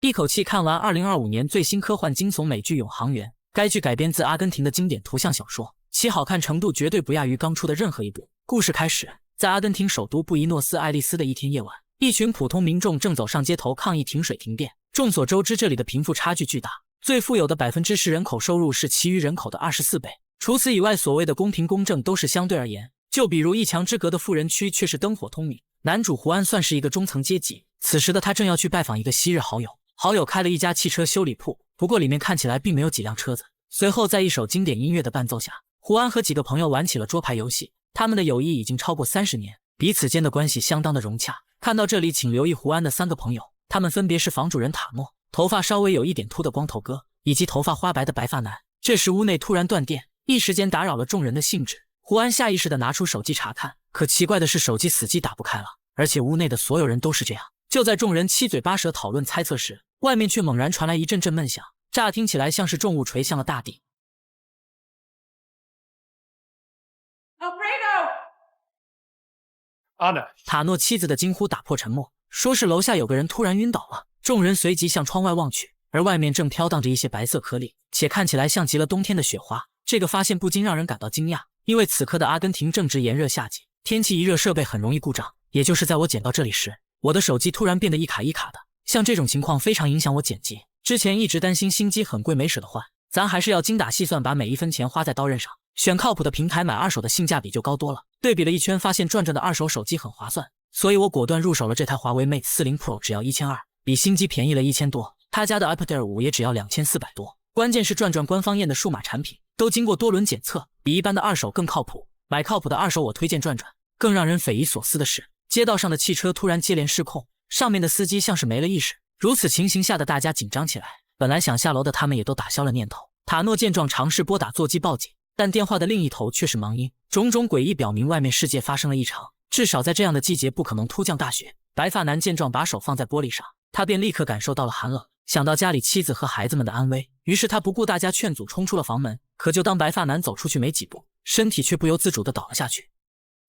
一口气看完2025年最新科幻惊悚美剧《永航员》。该剧改编自阿根廷的经典图像小说，其好看程度绝对不亚于刚出的任何一部。故事开始，在阿根廷首都布宜诺斯艾利斯的一天夜晚，一群普通民众正走上街头抗议停水停电。众所周知，这里的贫富差距巨大，最富有的10%人口收入是其余人口的24倍。除此以外，所谓的公平公正都是相对而言。就比如一墙之隔的富人区却是灯火通明。男主胡安算是一个中层阶级，此时的他正要去拜访一个昔日好友。好友开了一家汽车修理铺，不过里面看起来并没有几辆车子。随后在一首经典音乐的伴奏下，胡安和几个朋友玩起了桌牌游戏。他们的友谊已经超过30年，彼此间的关系相当的融洽。看到这里，请留意胡安的3个朋友，他们分别是房主人塔诺，头发稍微有一点秃的光头哥，以及头发花白的白发男。这时屋内突然断电，一时间打扰了众人的兴致。胡安下意识地拿出手机查看，可奇怪的是手机死机打不开了，而且屋内的所有人都是这样。就在众人七嘴八舌讨论猜测时，外面却猛然传来一阵阵闷响，乍听起来像是重物垂向了大地。塔诺妻子的惊呼打破沉默，说是楼下有个人突然晕倒了。众人随即向窗外望去，而外面正飘荡着一些白色颗粒，且看起来像极了冬天的雪花。这个发现不禁让人感到惊讶，因为此刻的阿根廷正值炎热夏季，天气一热设备很容易故障。也就是在我捡到这里时，我的手机突然变得一卡一卡的，像这种情况非常影响我剪辑。之前一直担心新机很贵没舍得换，咱还是要精打细算，把每一分钱花在刀刃上。选靠谱的平台买二手的性价比就高多了。对比了一圈，发现转转的二手手机很划算，所以我果断入手了这台华为 Mate 40 Pro， 只要1200，比新机便宜了1000多。他家的 iPad Air 5也只要2400多。关键是转转官方验的数码产品都经过多轮检测，比一般的二手更靠谱。买靠谱的二手我推荐转转。更让人匪夷所思的是，街道上的汽车突然接连失控，上面的司机像是没了意识。如此情形下的大家紧张起来，本来想下楼的他们也都打消了念头。塔诺见状尝试拨打座机报警，但电话的另一头却是忙音。种种诡异表明外面世界发生了异常，至少在这样的季节不可能突降大雪。白发男见状把手放在玻璃上，他便立刻感受到了寒冷，想到家里妻子和孩子们的安危，于是他不顾大家劝阻冲出了房门。可就当白发男走出去没几步，身体却不由自主地倒了下去。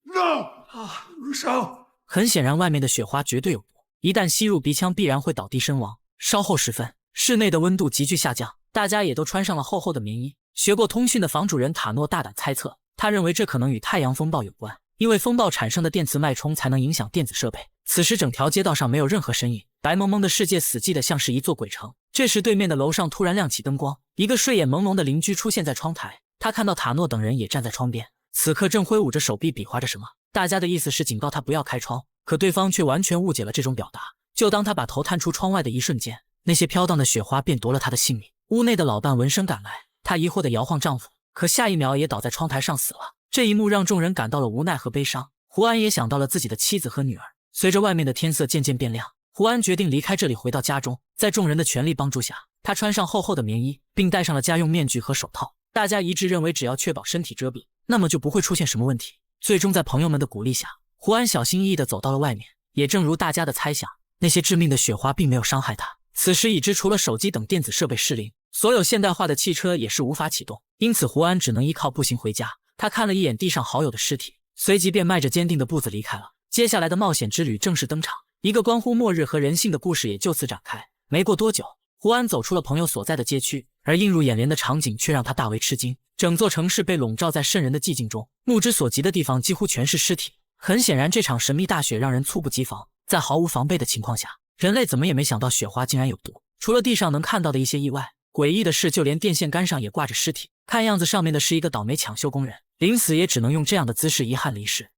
入手！很显然外面的雪花绝对有毒，一旦吸入鼻腔必然会倒地身亡。稍后时分，室内的温度急剧下降，大家也都穿上了厚厚的棉衣。学过通讯的房主人塔诺大胆猜测，他认为这可能与太阳风暴有关，因为风暴产生的电磁脉冲才能影响电子设备。此时整条街道上没有任何身影，白蒙蒙的世界死寂的像是一座鬼城。这时对面的楼上突然亮起灯光，一个睡眼朦胧的邻居出现在窗台，他看到塔诺等人也站在窗边，此刻正挥舞着手臂比划着什么。大家的意思是警告他不要开窗，可对方却完全误解了这种表达。就当他把头探出窗外的一瞬间，那些飘荡的雪花便夺了他的性命。屋内的老伴闻声赶来，她疑惑地摇晃丈夫，可下一秒也倒在窗台上死了。这一幕让众人感到了无奈和悲伤。胡安也想到了自己的妻子和女儿。随着外面的天色渐渐变亮，胡安决定离开这里回到家中。在众人的全力帮助下，他穿上厚厚的棉衣，并戴上了家用面具和手套。大家一致认为只要确保身体遮蔽，那么就不会出现什么问题。最终在朋友们的鼓励下，胡安小心翼翼地走到了外面。也正如大家的猜想，那些致命的雪花并没有伤害他。此时已知除了手机等电子设备失灵，所有现代化的汽车也是无法启动，因此胡安只能依靠步行回家。他看了一眼地上好友的尸体，随即便迈着坚定的步子离开了。接下来的冒险之旅正式登场，一个关乎末日和人性的故事也就此展开。没过多久，胡安走出了朋友所在的街区，而映入眼帘的场景却让他大为吃惊。整座城市被笼罩在渗人的寂静中，目之所及的地方几乎全是尸体。很显然，这场神秘大雪让人猝不及防。在毫无防备的情况下，人类怎么也没想到雪花竟然有毒。除了地上能看到的一些意外，诡异的是就连电线杆上也挂着尸体，看样子上面的是一个倒霉抢修工人，临死也只能用这样的姿势遗憾离世。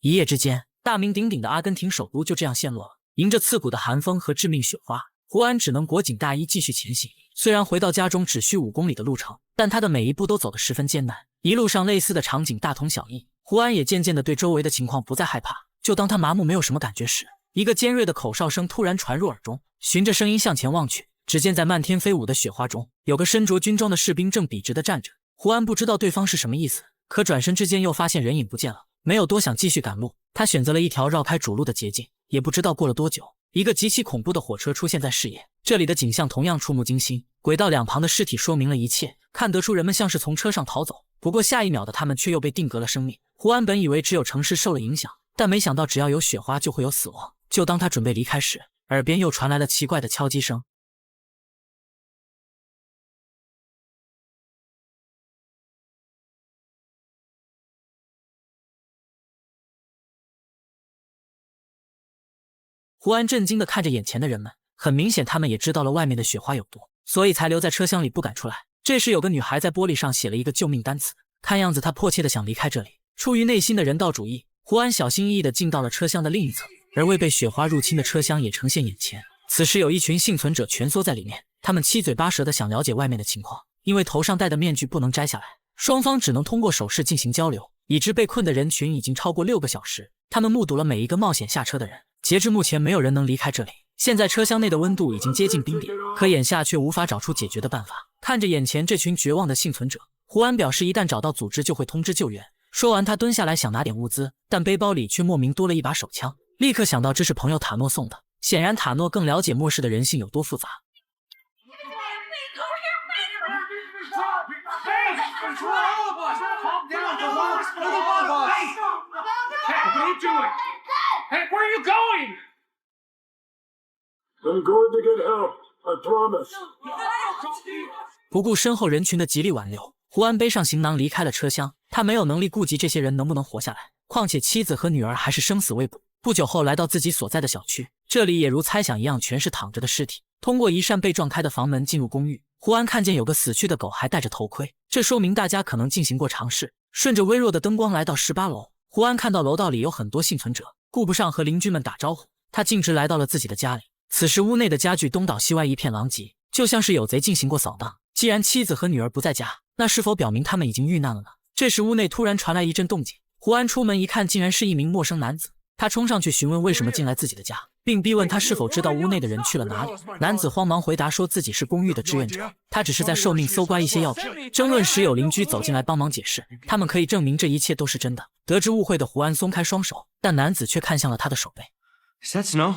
一夜之间，大名鼎鼎的阿根廷首都就这样陷落了。迎着刺骨的寒风和致命雪花，胡安只能裹紧大衣继续前行。虽然回到家中只需5公里的路程，但他的每一步都走得十分艰难。一路上类似的场景大同小异，胡安也渐渐地对周围的情况不再害怕。就当他麻木没有什么感觉时，一个尖锐的口哨声突然传入耳中。循着声音向前望去，只见在漫天飞舞的雪花中，有个身着军装的士兵正笔直地站着。胡安不知道对方是什么意思，可转身之间又发现人影不见了。没有多想继续赶路，他选择了一条绕开主路的捷径。也不知道过了多久，一个极其恐怖的火车出现在视野。这里的景象同样触目惊心，轨道两旁的尸体说明了一切，看得出人们像是从车上逃走。不过下一秒的他们却又被定格了生命。胡安本以为只有城市受了影响，但没想到只要有雪花就会有死亡。就当他准备离开时，耳边又传来了奇怪的敲击声。胡安震惊地看着眼前的人们，很明显他们也知道了外面的雪花有毒，所以才留在车厢里不敢出来。这时有个女孩在玻璃上写了一个救命单词，看样子她迫切地想离开这里。出于内心的人道主义，胡安小心翼翼地进到了车厢的另一侧，而未被雪花入侵的车厢也呈现眼前。此时有一群幸存者蜷缩在里面，他们七嘴八舌地想了解外面的情况，因为头上戴的面具不能摘下来，双方只能通过手势进行交流。已知被困的人群已经超过6个小时，他们目睹了每一个冒险下车的人。截至目前，没有人能离开这里。现在车厢内的温度已经接近冰点，可眼下却无法找出解决的办法。看着眼前这群绝望的幸存者，胡安表示一旦找到组织就会通知救援。说完，他蹲下来想拿点物资，但背包里却莫名多了一把手枪，立刻想到这是朋友塔诺送的。显然塔诺更了解末世的人性有多复杂。Hey, where are you going? I'm going to get help. I promise. 不顾身后人群的极力挽留，胡安背上行囊离开了车厢。他没有能力顾及这些人能不能活下来，况且妻子和女儿还是生死未卜。不久后来到自己所在的小区，这里也如猜想一样全是躺着的尸体。通过一扇被撞开的房门进入公寓，胡安看见有个死去的狗还戴着头盔，这说明大家可能进行过尝试。顺着微弱的灯光来到18楼，胡安看到楼道里有很多幸存者，顾不上和邻居们打招呼，他径直来到了自己的家里。此时屋内的家具东倒西歪，一片狼藉，就像是有贼进行过扫荡。既然妻子和女儿不在家，那是否表明他们已经遇难了呢？这时屋内突然传来一阵动静，胡安出门一看，竟然是一名陌生男子。他冲上去询问为什么进来自己的家，并逼问他是否知道屋内的人去了哪里。男子慌忙回答说自己是公寓的志愿者，他只是在受命搜刮一些药品。争论时有邻居走进来帮忙解释，他们可以证明这一切都是真的。得知误会的胡安松开双手，但男子却看向了他的手背。 Is that snow?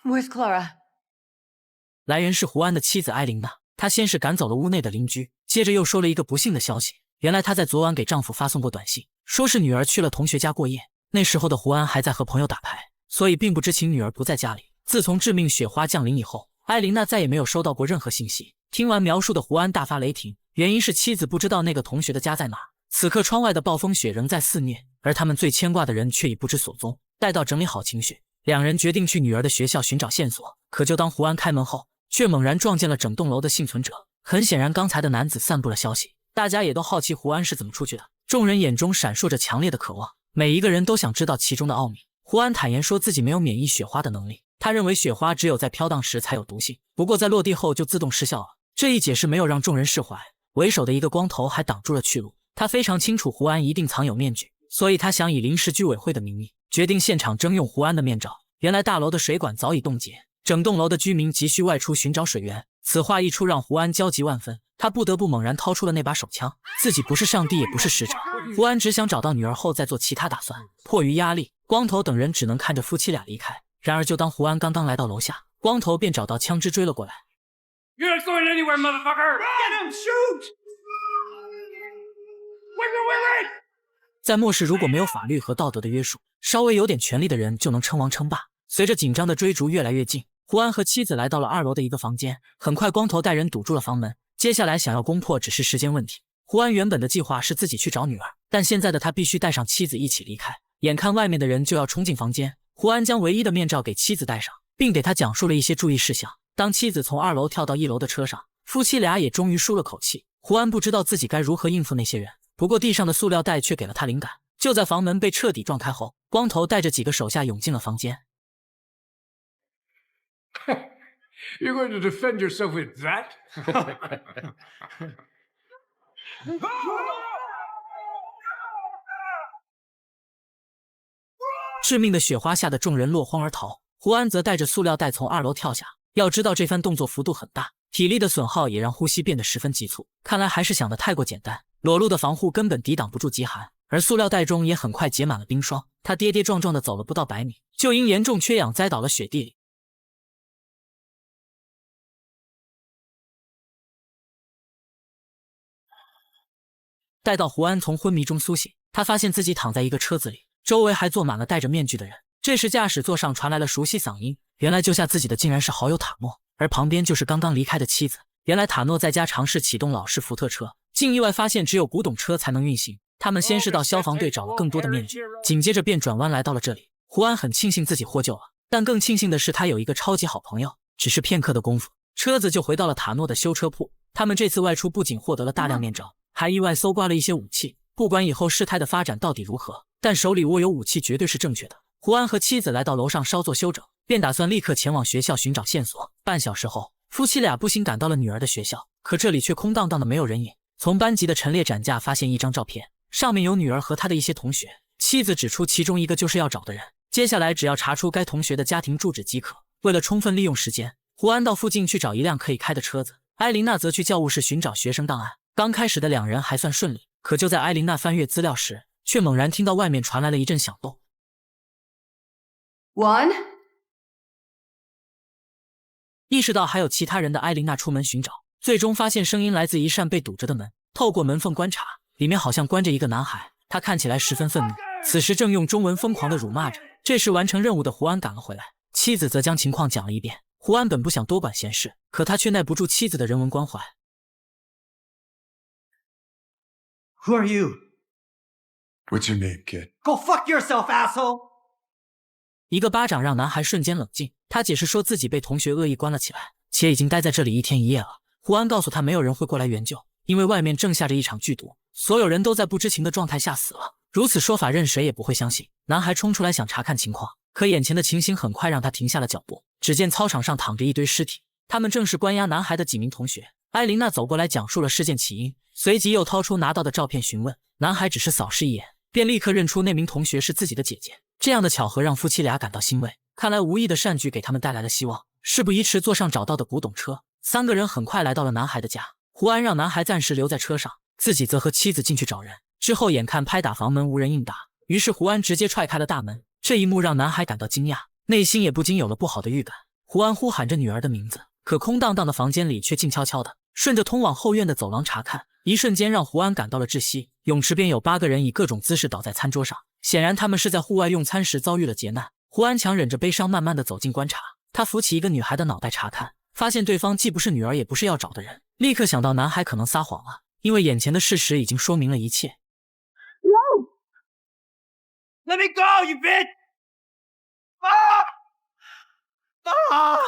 Where's Clara? 来人是胡安的妻子埃琳娜，她先是赶走了屋内的邻居，接着又说了一个不幸的消息。原来她在昨晚给丈夫发送过短信，说是女儿去了同学家过夜。那时候的胡安还在和朋友打牌，所以并不知情女儿不在家里。自从致命雪花降临以后，埃琳娜再也没有收到过任何信息。听完描述的胡安大发雷霆，原因是妻子不知道那个同学的家在哪。此刻窗外的暴风雪仍在肆虐，而他们最牵挂的人却已不知所踪。待到整理好情绪，两人决定去女儿的学校寻找线索。可就当胡安开门后，却猛然撞见了整栋楼的幸存者。很显然，刚才的男子散布了消息，大家也都好奇胡安是怎么出去的。众人眼中闪烁着强烈的渴望，每一个人都想知道其中的奥秘。胡安坦言说自己没有免疫雪花的能力，他认为雪花只有在飘荡时才有毒性，不过在落地后就自动失效了。这一解释没有让众人释怀，为首的一个光头还挡住了去路。他非常清楚胡安一定藏有面具，所以他想以临时居委会的名义，决定现场征用胡安的面罩。原来大楼的水管早已冻结，整栋楼的居民急需外出寻找水源。此话一出，让胡安焦急万分，他不得不猛然掏出了那把手枪。自己不是上帝，也不是使者，胡安只想找到女儿后再做其他打算。迫于压力，光头等人只能看着夫妻俩离开。然而就当胡安刚刚来到楼下，光头便找到枪支追了过来。 You're not going anywhere, motherfucker! Get him! Shoot! Wait! 在末世，如果没有法律和道德的约束，稍微有点权力的人就能称王称霸。随着紧张的追逐越来越近，胡安和妻子来到了2楼的一个房间。很快，光头带人堵住了房门，接下来想要攻破只是时间问题。胡安原本的计划是自己去找女儿，但现在的他必须带上妻子一起离开。眼看外面的人就要冲进房间，胡安将唯一的面罩给妻子戴上，并给她讲述了一些注意事项。当妻子从2楼跳到1楼的车上，夫妻俩也终于舒了口气。胡安不知道自己该如何应付那些人，不过地上的塑料袋却给了他灵感。就在房门被彻底撞开后，光头带着几个手下涌进了房间。You're going to defend yourself with that? 致命的雪花下的众人落荒而逃，胡安则带着塑料袋从2楼跳下。要知道这番动作幅度很大，体力的损耗也让呼吸变得十分急促。看来还是想得太过简单，裸露的防护根本抵挡不住极寒，而塑料袋中也很快结满了冰霜。他跌跌撞撞地走了不到100米，就因严重缺氧栽倒了雪地里。待到胡安从昏迷中苏醒，他发现自己躺在一个车子里，周围还坐满了戴着面具的人。这时驾驶座上传来了熟悉嗓音，原来救下自己的竟然是好友塔诺，而旁边就是刚刚离开的妻子。原来塔诺在家尝试启动老式福特车，竟意外发现只有古董车才能运行。他们先是到消防队找了更多的面具，紧接着便转弯来到了这里。胡安很庆幸自己获救了，但更庆幸的是他有一个超级好朋友。只是片刻的功夫，车子就回到了塔诺的修车铺。他们这次外出不仅获得了大量面罩，还意外搜刮了一些武器。不管以后事态的发展到底如何，但手里握有武器绝对是正确的。胡安和妻子来到楼上稍作休整，便打算立刻前往学校寻找线索。半小时后，夫妻俩步行赶到了女儿的学校，可这里却空荡荡的没有人影。从班级的陈列展架发现一张照片，上面有女儿和她的一些同学，妻子指出其中一个就是要找的人。接下来只要查出该同学的家庭住址即可。为了充分利用时间，胡安到附近去找一辆可以开的车子，埃琳娜则去教务室寻找学生档案。刚开始的两人还算顺利，可就在埃琳娜翻阅资料时，却猛然听到外面传来了一阵响动。One。意识到还有其他人的埃琳娜出门寻找，最终发现声音来自一扇被堵着的门。透过门缝观察，里面好像关着一个男孩，他看起来十分愤怒，此时正用中文疯狂地辱骂着。这时完成任务的胡安赶了回来，妻子则将情况讲了一遍。胡安本不想多管闲事，可他却耐不住妻子的人文关怀。Who are you? What's your name, kid? Go fuck yourself, asshole! 一个巴掌让男孩瞬间冷静，他解释说自己被同学恶意关了起来，且已经待在这里1天1夜了。胡安告诉他没有人会过来援救，因为外面正下着一场剧毒，所有人都在不知情的状态下死了。如此说法任谁也不会相信。男孩冲出来想查看情况，可眼前的情形很快让他停下了脚步。只见操场上躺着一堆尸体，他们正是关押男孩的几名同学。埃琳娜走过来讲述了事件起因，随即又掏出拿到的照片询问。男孩只是扫视一眼，便立刻认出那名同学是自己的姐姐。这样的巧合让夫妻俩感到欣慰，看来无意的善举给他们带来了希望。事不宜迟，坐上找到的古董车，三个人很快来到了男孩的家。胡安让男孩暂时留在车上，自己则和妻子进去找人。之后眼看拍打房门无人应答，于是胡安直接踹开了大门。这一幕让男孩感到惊讶，内心也不禁有了不好的预感。胡安呼喊着女儿的名字，可空荡荡的房间里却静悄悄的。顺着通往后院的走廊查看，一瞬间让胡安感到了窒息。泳池边有8个人以各种姿势倒在餐桌上，显然他们是在户外用餐时遭遇了劫难。胡安强忍着悲伤慢慢的走近观察，他扶起一个女孩的脑袋查看，发现对方既不是女儿也不是要找的人，立刻想到男孩可能撒谎了，因为眼前的事实已经说明了一切。Let me go, you bitch!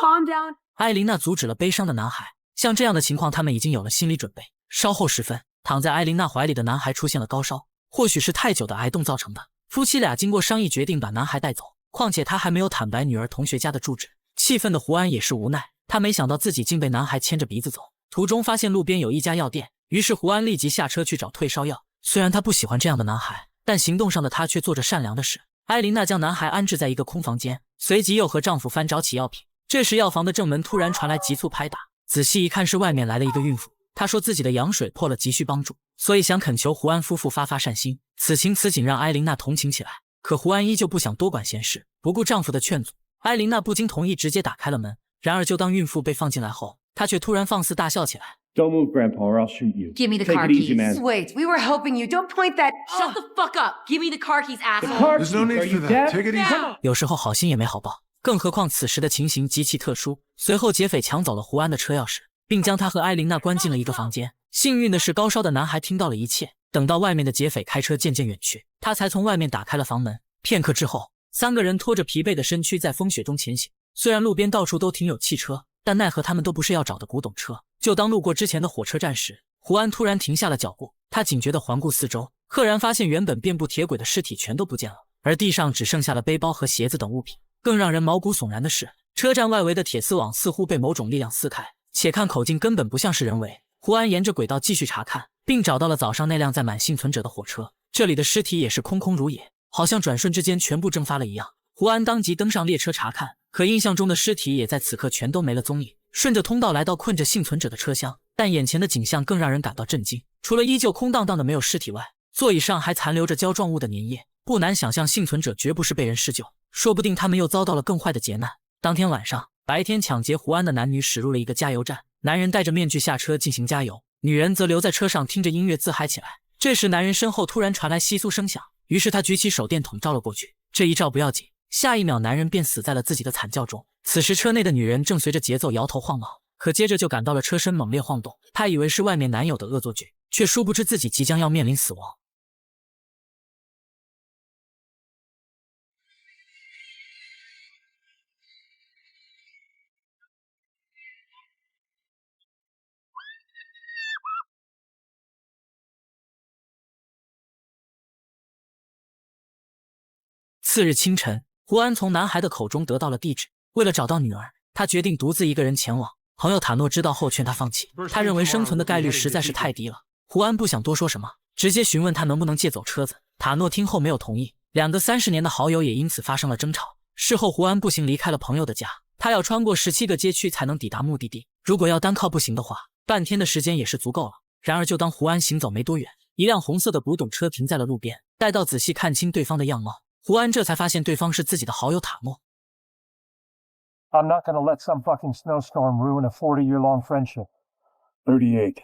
Calm down. 埃琳娜阻止了悲伤的男孩，像这样的情况他们已经有了心理准备。稍后时分，躺在埃琳娜怀里的男孩出现了高烧，或许是太久的挨冻造成的。夫妻俩经过商议决定把男孩带走，况且他还没有坦白女儿同学家的住址。气愤的胡安也是无奈，他没想到自己竟被男孩牵着鼻子走。途中发现路边有一家药店，于是胡安立即下车去找退烧药。虽然他不喜欢这样的男孩，但行动上的他却做着善良的事。埃琳娜将男孩安置在一个空房间，随即又和丈夫翻找起药品。这时药房的正门突然传来急促拍打，仔细一看是外面来了一个孕妇。她说自己的羊水破了，急需帮助，所以想恳求胡安夫妇发善心。此情此景让埃琳娜同情起来，可胡安依旧不想多管闲事，不顾丈夫的劝阻，埃琳娜不经同意直接打开了门。然而就当孕妇被放进来后，她却突然放肆大笑起来。Don't move, Grandpa, or I'll shoot you. Give me the Take car it easy, keys. man. Wait, we were helping you. Don't point that. Shut the fuck up! Give me the car keys, The asshole! car There's no keys, need are for you that. deaf? Take it easy. Now! 有时候好心也没好报，更何况此时的情形极其特殊。随后劫匪抢走了胡安的车钥匙，并将他和埃琳娜关进了一个房间。幸运的是，高烧的男孩听到了一切。等到外面的劫匪开车渐渐远去，他才从外面打开了房门。片刻之后，三个人拖着疲惫的身躯在风雪中前行。虽然路边到处都停有汽车，但奈何他们都不是要找的古董车。就当路过之前的火车站时，胡安突然停下了脚步，他警觉地环顾四周，赫然发现原本遍布铁轨的尸体全都不见了，而地上只剩下了背包和鞋子等物品。更让人毛骨悚然的是，车站外围的铁丝网似乎被某种力量撕开，且看口径根本不像是人为。胡安沿着轨道继续查看，并找到了早上那辆载满幸存者的火车，这里的尸体也是空空如也，好像转瞬之间全部蒸发了一样。胡安当即登上列车查看，可印象中的尸体也在此刻全都没了踪影。顺着通道来到困着幸存者的车厢，但眼前的景象更让人感到震惊。除了依旧空荡荡的没有尸体外，座椅上还残留着胶状物的粘液，不难想象幸存者绝不是被人施救，说不定他们又遭到了更坏的劫难。当天晚上，白天抢劫胡安的男女驶入了一个加油站，男人戴着面具下车进行加油，女人则留在车上听着音乐自嗨起来。这时，男人身后突然传来窸窣声响，于是他举起手电筒照了过去。这一照不要紧，下一秒男人便死在了自己的惨叫中。此时车内的女人正随着节奏摇头晃脑，可接着就感到了车身猛烈晃动。她以为是外面男友的恶作剧，却殊不知自己即将要面临死亡。次日清晨，胡安从男孩的口中得到了地址。为了找到女儿，他决定独自一个人前往。朋友塔诺知道后劝他放弃，他认为生存的概率实在是太低了。胡安不想多说什么，直接询问他能不能借走车子。塔诺听后没有同意，两个30年的好友也因此发生了争吵。事后，胡安步行离开了朋友的家，他要穿过17个街区才能抵达目的地。如果要单靠步行的话，半天的时间也是足够了。然而，就当胡安行走没多远，一辆红色的古董车停在了路边。待到仔细看清对方的样貌，胡安这才发现对方是自己的好友塔诺。I'm not gonna let some fucking snowstorm ruin a 40-year-long friendship. 38.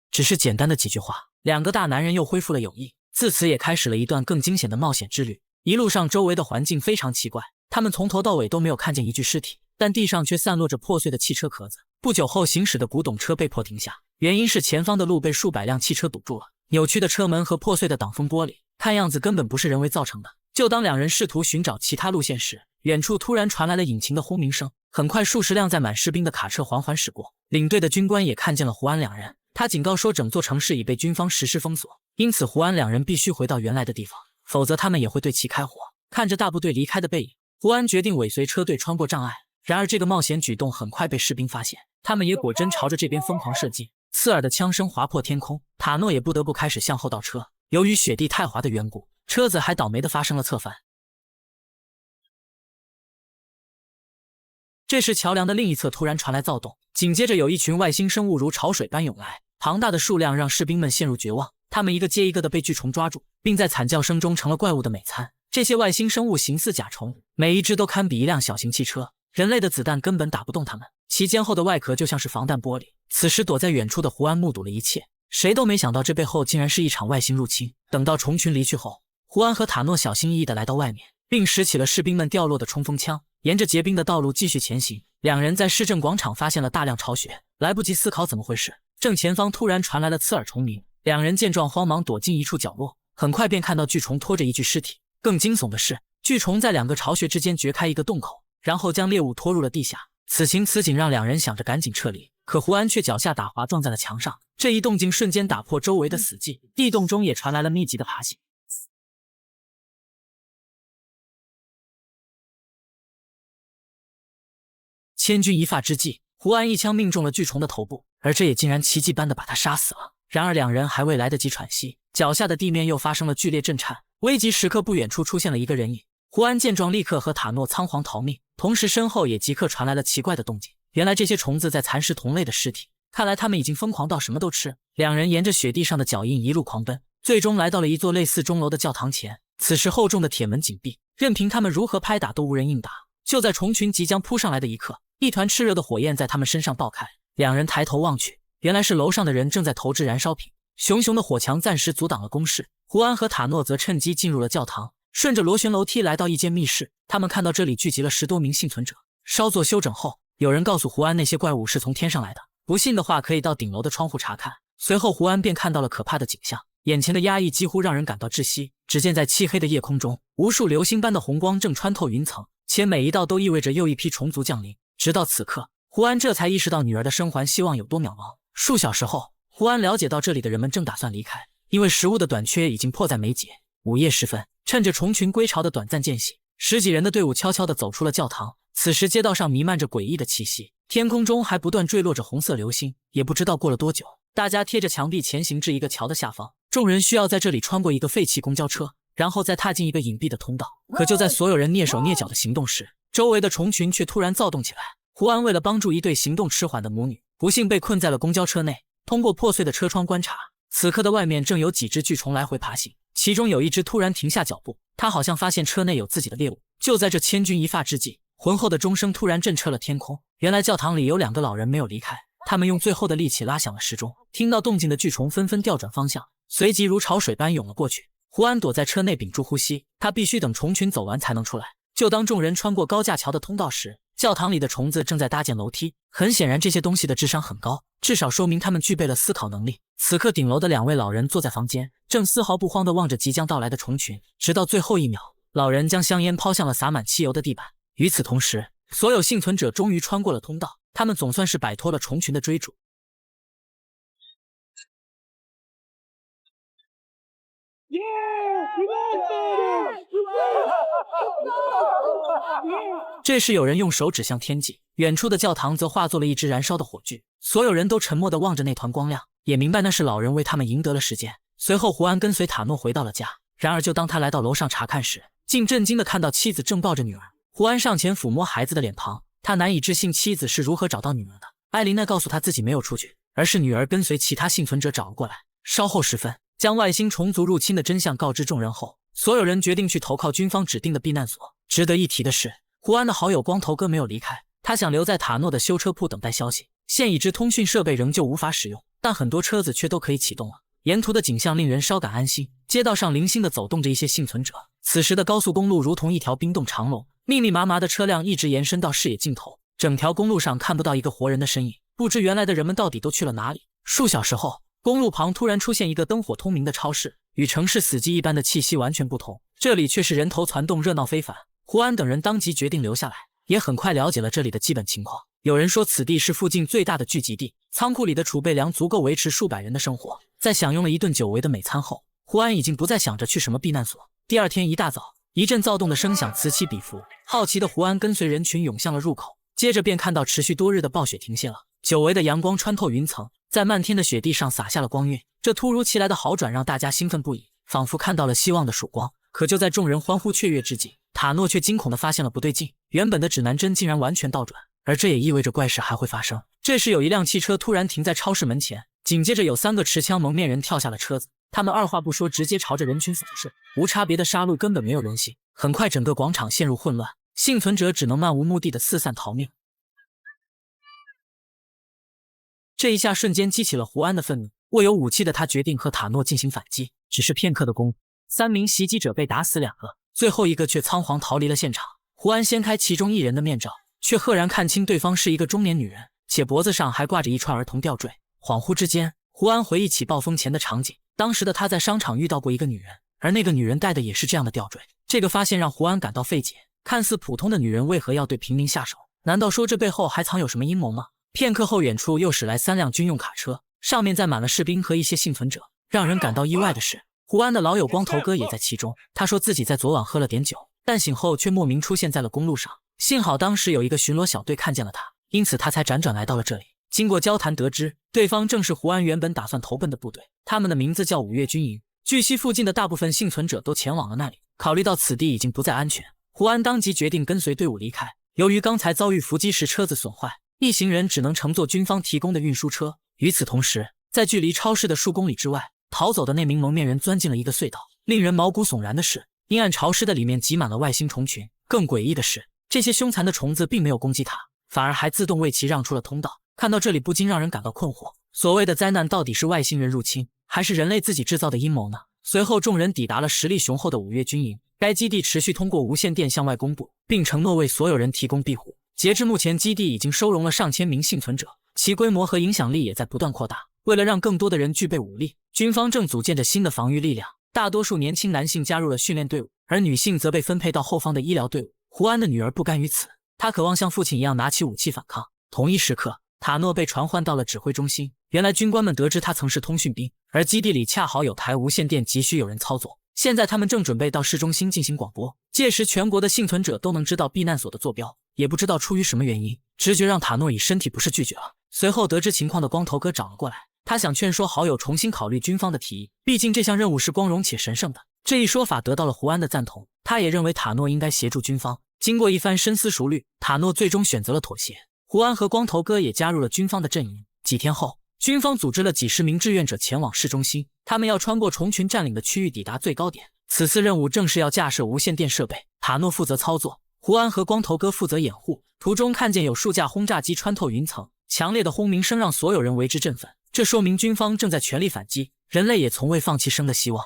只是简单的几句话，两个大男人又恢复了友谊，自此也开始了一段更惊险的冒险之旅。一路上周围的环境非常奇怪，他们从头到尾都没有看见一具尸体，但地上却散落着破碎的汽车壳子。不久后，行驶的古董车被迫停下，原因是前方的路被数百辆汽车堵住了，扭曲的车门和破碎的挡风玻璃，看样子根本不是人为造成的。就当两人试图寻找其他路线时，远处突然传来了引擎的轰鸣声。很快，数十辆载满士兵的卡车缓缓驶过，领队的军官也看见了胡安两人。他警告说，整座城市已被军方实施封锁，因此胡安两人必须回到原来的地方，否则他们也会对其开火。看着大部队离开的背影，胡安决定尾随车队穿过障碍。然而，这个冒险举动很快被士兵发现，他们也果真朝着这边疯狂射击。刺耳的枪声划破天空，塔诺也不得不开始向后倒车。由于雪地太滑的缘故，车子还倒霉地发生了侧翻。这时，桥梁的另一侧突然传来躁动，紧接着有一群外星生物如潮水般涌来，庞大的数量让士兵们陷入绝望。他们一个接一个的被巨虫抓住，并在惨叫声中成了怪物的美餐。这些外星生物形似甲虫，每一只都堪比一辆小型汽车，人类的子弹根本打不动它们，其坚厚的外壳就像是防弹玻璃。此时躲在远处的胡安目睹了一切，谁都没想到这背后竟然是一场外星入侵。等到虫群离去后，胡安和塔诺小心翼翼地来到外面，并拾起了士兵们掉落的冲锋枪，沿着结冰的道路继续前行。两人在市政广场发现了大量巢穴，来不及思考怎么回事，正前方突然传来了刺耳虫鸣。两人见状慌忙躲进一处角落，很快便看到巨虫拖着一具尸体。更惊悚的是，巨虫在两个巢穴之间掘开一个洞口，然后将猎物拖入了地下。此情此景让两人想着赶紧撤离，可胡安却脚下打滑撞在了墙上，这一动静瞬间打破周围的死寂，地洞中也传来了密集的爬行。千钧一发之际，胡安一枪命中了巨虫的头部，而这也竟然奇迹般的把他杀死了。然而两人还未来得及喘息，脚下的地面又发生了剧烈震颤，危急时刻不远处出现了一个人影。胡安见状立刻和塔诺仓皇逃命，同时身后也即刻传来了奇怪的动静。原来这些虫子在蚕食同类的尸体，看来他们已经疯狂到什么都吃。两人沿着雪地上的脚印一路狂奔，最终来到了一座类似钟楼的教堂前。此时厚重的铁门紧闭，任凭他们如何拍打都无人应答。就在虫群即将扑上来的一刻，一团炽热的火焰在他们身上爆开。两人抬头望去，原来是楼上的人正在投掷燃烧品，熊熊的火墙暂时阻挡了攻势。胡安和塔诺则趁机进入了教堂，顺着螺旋楼梯来到一间密室。他们看到这里聚集了10多名幸存者。稍作休整后，有人告诉胡安那些怪物是从天上来的，不信的话可以到顶楼的窗户查看。随后胡安便看到了可怕的景象，眼前的压抑几乎让人感到窒息。只见在漆黑的夜空中，无数流星般的红光正穿透云层，且每一道都意味着又一批虫族降临。直到此刻，胡安这才意识到女儿的生还希望有多渺茫。数小时后，胡安了解到这里的人们正打算离开，因为食物的短缺已经迫在眉睫。午夜时分，趁着虫群归巢的短暂间隙，10几人的队伍悄悄地走出了教堂。此时街道上弥漫着诡异的气息，天空中还不断坠落着红色流星。也不知道过了多久，大家贴着墙壁前行至一个桥的下方，众人需要在这里穿过一个废弃公交车，然后再踏进一个隐蔽的通道。可就在所有人蹑手蹑脚的行动时，周围的虫群却突然躁动起来。胡安为了帮助一对行动迟缓的母女，不幸被困在了公交车内。通过破碎的车窗观察，此刻的外面正有几只巨虫来回爬行，其中有一只突然停下脚步，它好像发现车内有自己的猎物。就在这千钧一发之际，浑厚的钟声突然震彻了天空。原来教堂里有2个老人没有离开，他们用最后的力气拉响了时钟。听到动静的巨虫纷纷调转方向，随即如潮水般涌了过去。胡安躲在车内屏住呼吸，他必须等虫群走完才能出来。就当众人穿过高架桥的通道时，教堂里的虫子正在搭建楼梯。很显然，这些东西的智商很高，至少说明他们具备了思考能力。此刻，顶楼的2位老人坐在房间，正丝毫不慌地望着即将到来的虫群，直到最后一秒，老人将香烟抛向了洒满汽油的地板。与此同时，所有幸存者终于穿过了通道，他们总算是摆脱了虫群的追逐。这时有人用手指向天际，远处的教堂则化作了一只燃烧的火炬。所有人都沉默地望着那团光亮，也明白那是老人为他们赢得了时间。随后胡安跟随塔诺回到了家，然而就当他来到楼上查看时，竟震惊地看到妻子正抱着女儿。胡安上前抚摸孩子的脸庞，他难以置信妻子是如何找到女儿的。艾琳娜告诉他自己没有出去，而是女儿跟随其他幸存者找了过来。稍后时分，将外星虫族入侵的真相告知众人后，所有人决定去投靠军方指定的避难所。值得一提的是，胡安的好友光头哥没有离开，他想留在塔诺的修车铺等待消息。现已知通讯设备仍旧无法使用，但很多车子却都可以启动了。沿途的景象令人稍感安心，街道上零星地走动着一些幸存者。此时的高速公路如同一条冰冻长龙，密密麻麻的车辆一直延伸到视野尽头，整条公路上看不到一个活人的身影，不知原来的人们到底都去了哪里。数小时后，公路旁突然出现一个灯火通明的超市，与城市死寂一般的气息完全不同，这里却是人头攒动，热闹非凡。胡安等人当即决定留下来，也很快了解了这里的基本情况。有人说此地是附近最大的聚集地，仓库里的储备粮足够维持数百人的生活。在享用了一顿久违的美餐后，胡安已经不再想着去什么避难所。第二天一大早，一阵躁动的声响此起彼伏，好奇的胡安跟随人群涌向了入口，接着便看到持续多日的暴雪停歇了，久违的阳光穿透云层，在漫天的雪地上洒下了光晕。这突如其来的好转让大家兴奋不已，仿佛看到了希望的曙光。可就在众人欢呼雀跃之际，塔诺却惊恐地发现了不对劲，原本的指南针竟然完全倒转，而这也意味着怪事还会发生。这时有一辆汽车突然停在超市门前，紧接着有3个持枪蒙面人跳下了车子，他们二话不说直接朝着人群扫射，无差别的杀戮根本没有人性。很快整个广场陷入混乱，幸存者只能漫无目的的四散逃命。这一下瞬间激起了胡安的愤怒，握有武器的他决定和塔诺进行反击。只是片刻的功夫，3名袭击者被打死2个，最后一个却仓皇逃离了现场。胡安掀开其中一人的面罩，却赫然看清对方是一个中年女人，且脖子上还挂着一串儿童吊坠。恍惚之间，胡安回忆起暴风前的场景，当时的他在商场遇到过一个女人，而那个女人戴的也是这样的吊坠。这个发现让胡安感到费解，看似普通的女人为何要对平民下手？难道说这背后还藏有什么阴谋吗？片刻后，远处又驶来3辆军用卡车，上面载满了士兵和一些幸存者。让人感到意外的是，胡安的老友光头哥也在其中。他说自己在昨晚喝了点酒，但醒后却莫名出现在了公路上。幸好当时有一个巡逻小队看见了他，因此他才辗转来到了这里。经过交谈得知，对方正是胡安原本打算投奔的部队，他们的名字叫5月军营。据悉附近的大部分幸存者都前往了那里，考虑到此地已经不再安全，胡安当即决定跟随队伍离开。由于刚才遭遇伏击时车子损坏，一行人只能乘坐军方提供的运输车。与此同时，在距离超市的数公里之外，逃走的那名蒙面人钻进了一个隧道。令人毛骨悚然的是，阴暗潮湿的里面挤满了外星虫群。更诡异的是，这些凶残的虫子并没有攻击他，反而还自动为其让出了通道。看到这里不禁让人感到困惑，所谓的灾难到底是外星人入侵，还是人类自己制造的阴谋呢？随后众人抵达了实力雄厚的5月军营，该基地持续通过无线电向外公布，并承诺为所有人提供庇护。截至目前，基地已经收容了上千名幸存者，其规模和影响力也在不断扩大。为了让更多的人具备武力，军方正组建着新的防御力量，大多数年轻男性加入了训练队伍，而女性则被分配到后方的医疗队伍。胡安的女儿不甘于此，她渴望像父亲一样拿起武器反抗。同一时刻，塔诺被传唤到了指挥中心。原来军官们得知他曾是通讯兵，而基地里恰好有台无线电急需有人操作。现在他们正准备到市中心进行广播，届时全国的幸存者都能知道避难所的坐标。也不知道出于什么原因，直觉让塔诺以身体不适拒绝了。随后得知情况的光头哥找了过来，他想劝说好友重新考虑军方的提议，毕竟这项任务是光荣且神圣的。这一说法得到了胡安的赞同，他也认为塔诺应该协助军方。经过一番深思熟虑，塔诺最终选择了妥协。胡安和光头哥也加入了军方的阵营。几天后，军方组织了几十名志愿者前往市中心，他们要穿过虫群占领的区域抵达最高点。此次任务正是要架设无线电设备，塔诺负责操作，胡安和光头哥负责掩护。途中看见有数架轰炸机穿透云层，强烈的轰鸣声让所有人为之振奋，这说明军方正在全力反击，人类也从未放弃生的希望。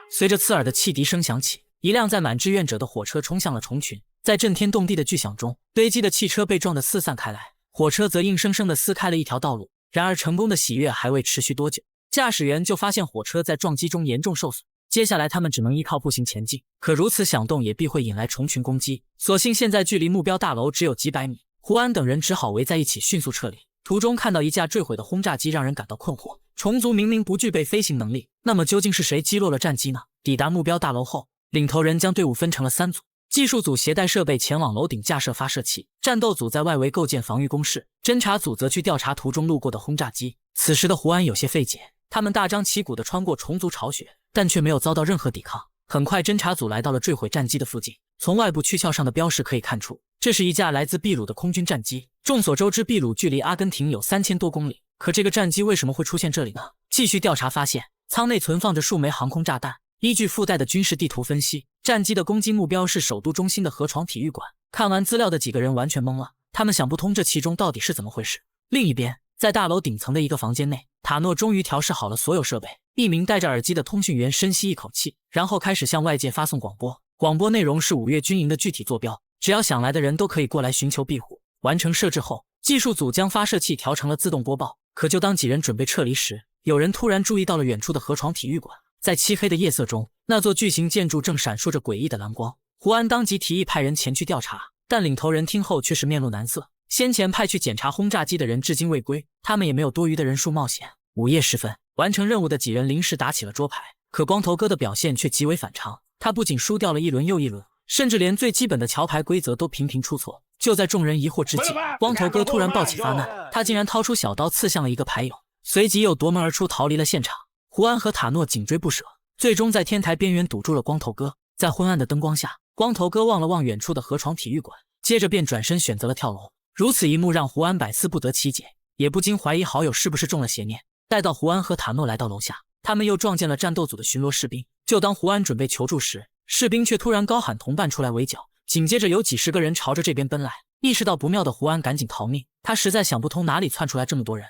随着刺耳的汽笛声响起，一辆载满志愿者的火车冲向了虫群，在震天动地的巨响中，堆积的汽车被撞得四散开来，火车则硬生生地撕开了一条道路。然而成功的喜悦还未持续多久，驾驶员就发现火车在撞击中严重受损，接下来他们只能依靠步行前进，可如此响动也必会引来虫群攻击，所幸现在距离目标大楼只有几百米，胡安等人只好围在一起迅速撤离。途中看到一架坠毁的轰炸机让人感到困惑，虫族明明不具备飞行能力，那么究竟是谁击落了战机呢？抵达目标大楼后，领头人将队伍分成了3组，技术组携带设备前往楼顶架设发射器，战斗组在外围构建防御工事，侦察组则去调查途中路过的轰炸机。此时的胡安有些费解，他们大张旗鼓地穿过虫族巢穴，但却没有遭到任何抵抗。很快侦察组来到了坠毁战机的附近，从外部躯壳上的标识可以看出，这是一架来自秘鲁的空军战机。众所周知，秘鲁距离阿根廷有3000多公里，可这个战机为什么会出现这里呢？继续调查发现，舱内存放着数枚航空炸弹。依据附带的军事地图分析，战机的攻击目标是首都中心的河床体育馆。看完资料的几个人完全懵了，他们想不通这其中到底是怎么回事。另一边，在大楼顶层的一个房间内，塔诺终于调试好了所有设备。一名戴着耳机的通讯员深吸一口气，然后开始向外界发送广播。广播内容是5月军营的具体坐标，只要想来的人都可以过来寻求庇护。完成设置后，技术组将发射器调成了自动播报。可就当几人准备撤离时，有人突然注意到了远处的河床体育馆。在漆黑的夜色中，那座巨型建筑正闪烁着诡异的蓝光。胡安当即提议派人前去调查，但领头人听后却是面露难色。先前派去检查轰炸机的人至今未归，他们也没有多余的人数冒险。午夜时分，完成任务的几人临时打起了桌牌，可光头哥的表现却极为反常。他不仅输掉了一轮又一轮，甚至连最基本的桥牌规则都频频出错。就在众人疑惑之际，光头哥突然抱起发难，他竟然掏出小刀刺向了一个牌友，随即又夺门而出逃离了现场。胡安和塔诺紧追不舍，最终在天台边缘堵住了光头哥。在昏暗的灯光下，光头哥望了望远处的河床体育馆，接着便转身选择了跳楼。如此一幕让胡安百思不得其解，也不禁怀疑好友是不是中了邪念。待到胡安和塔诺来到楼下，他们又撞见了战斗组的巡逻士兵。就当胡安准备求助时，士兵却突然高喊同伴出来围剿，紧接着有几十个人朝着这边奔来。意识到不妙的胡安赶紧逃命，他实在想不通哪里窜出来这么多人。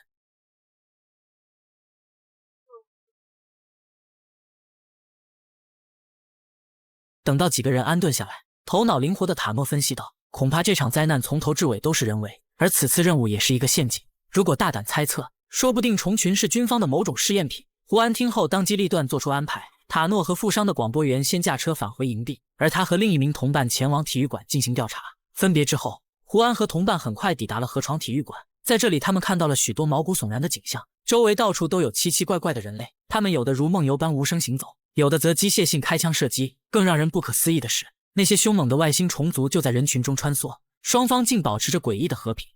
等到几个人安顿下来，头脑灵活的塔诺分析道，恐怕这场灾难从头至尾都是人为，而此次任务也是一个陷阱。如果大胆猜测，说不定虫群是军方的某种试验品。胡安听后当机立断做出安排，塔诺和负伤的广播员先驾车返回营地，而他和另一名同伴前往体育馆进行调查。分别之后，胡安和同伴很快抵达了河床体育馆。在这里，他们看到了许多毛骨悚然的景象，周围到处都有奇奇怪怪的人类，他们有的如梦游般无声行走，有的则机械性开枪射击。更让人不可思议的是，那些凶猛的外星虫族就在人群中穿梭，双方竟保持着诡异的和平。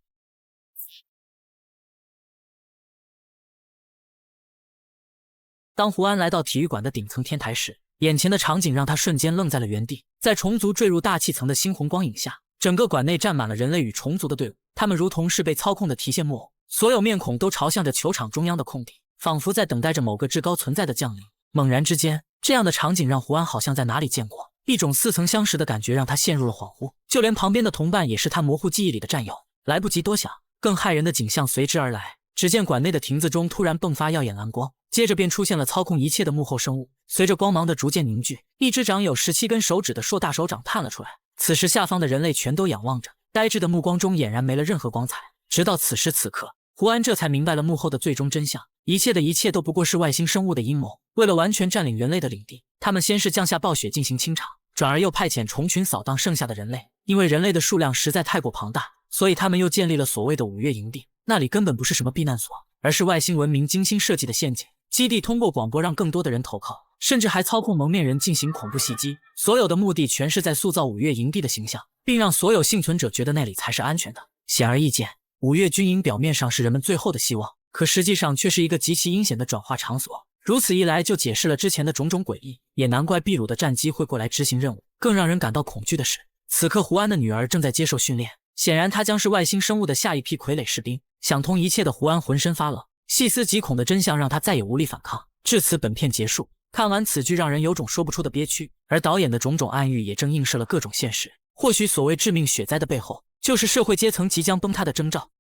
当胡安来到体育馆的顶层天台时，眼前的场景让他瞬间愣在了原地。在虫族坠入大气层的猩红光影下，整个馆内站满了人类与虫族的队伍，他们如同是被操控的提线木偶，所有面孔都朝向着球场中央的空地，仿佛在等待着某个至高存在的降临。猛然之间，这样的场景让胡安好像在哪里见过，一种似曾相识的感觉让他陷入了恍惚，就连旁边的同伴也是他模糊记忆里的战友。来不及多想，更骇人的景象随之而来。只见馆内的亭子中突然迸发耀眼蓝光，接着便出现了操控一切的幕后生物。随着光芒的逐渐凝聚，一只长有17根手指的硕大手掌探了出来。此时下方的人类全都仰望着，呆滞的目光中俨然没了任何光彩。直到此时此刻，胡安这才明白了幕后的最终真相，一切的一切都不过是外星生物的阴谋。为了完全占领人类的领地，他们先是降下暴雪进行清场，转而又派遣虫群扫荡剩下的人类。因为人类的数量实在太过庞大，所以他们又建立了所谓的5月营地。那里根本不是什么避难所，而是外星文明精心设计的陷阱。基地通过广播让更多的人投靠，甚至还操控蒙面人进行恐怖袭击，所有的目的全是在塑造5月营地的形象，并让所有幸存者觉得那里才是安全的。显而易见，5月军营表面上是人们最后的希望，可实际上却是一个极其阴险的转化场所。如此一来就解释了之前的种种诡异，也难怪秘鲁的战机会过来执行任务。更让人感到恐惧的是，此刻胡安的女儿正在接受训练，显然她将是外星生物的下一批傀儡士兵。想通一切的胡安浑身发冷，细思极恐的真相让他再也无力反抗。至此本片结束。看完此剧让人有种说不出的憋屈，而导演的种种暗喻也正映射了各种现实。或许所谓致命雪灾的背后，就是社会阶层即将崩塌的征兆。